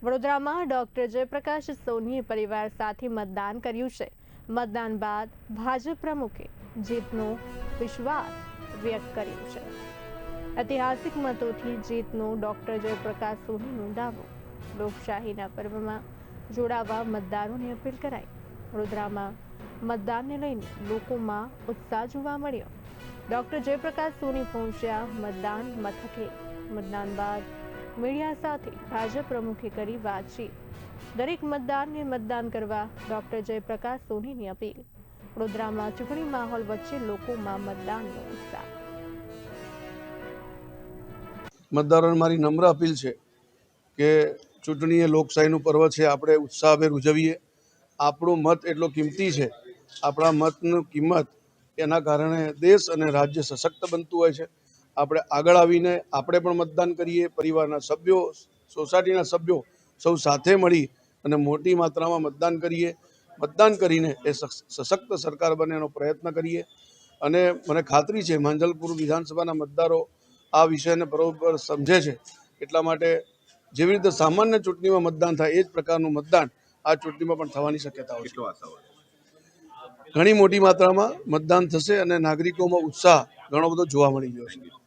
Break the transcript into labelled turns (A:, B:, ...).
A: વડોદરામાં ડોક્ટર જયપ્રકાશ સોનીએ પરિવાર સાથે મતદાન કર્યું છે। મતદાન બાદ ભાજપ પ્રમુખે જીતનો વિશ્વાસ વ્યક્ત કર્યો છે। ઐતિહાસિક મતોથી જીતનો ડોક્ટર જયપ્રકાશ સોનીનો દાવો। લોકશાહીના પર્વમાં જોડાવા મતદારોને અપીલ કરાઈ। વડોદરામાં મતદાનને લઈને લોકોમાં ઉત્સાહ જોવા મળ્યો। ડોક્ટર જયપ્રકાશ સોની પહોંચ્યા મતદાન મથકે। મતદાન બાદ મીડિયા સાથે ભાજપ પ્રમુખે કરી વાતચીત। દરેક મતદારને મતદાન કરવા ડોક્ટર જયપ્રકાશ સોનીની અપીલ। વડોદરામાં ચૂંટણી માહોલ વચ્ચે લોકોમાં મતદાનનો ઉત્સાહ।
B: મતદારોને મારી નમ્ર અપીલ છે કે ચૂંટણી એ લોકશાહીનું પર્વ છે, આપણે ઉત્સાહભેર ઉજવીએ। આપણો મત એટલો કિંમતી છે, આપણા મતની કિંમત એના કારણે દેશ અને રાજ્ય સશક્ત બનતું હોય છે। આપણે આગળ આવીને આપણે પણ મતદાન કરીએ, પરિવારના સભ્યો, સોસાયટીના સભ્યો સૌ સાથે મળી અને મોટી માત્રામાં મતદાન કરીએ। મતદાન કરીને એ સશક્ત સરકાર બને એનો પ્રયત્ન કરીએ। અને મને ખાતરી છે માંજલપુર વિધાનસભાના મતદારો આ વિષયને બરોબર સમજે છે। એટલા માટે જેવી રીતે સામાન્ય ચૂંટણીમાં મતદાન થાય એ જ પ્રકારનું મતદાન આ ચૂંટણીમાં પણ થવાની શક્યતાઓ છે। ઘણી મોટી માત્રામાં મતદાન થશે અને નાગરિકોમાં ઉત્સાહ ઘણો બધો જોવા મળી રહ્યો છે।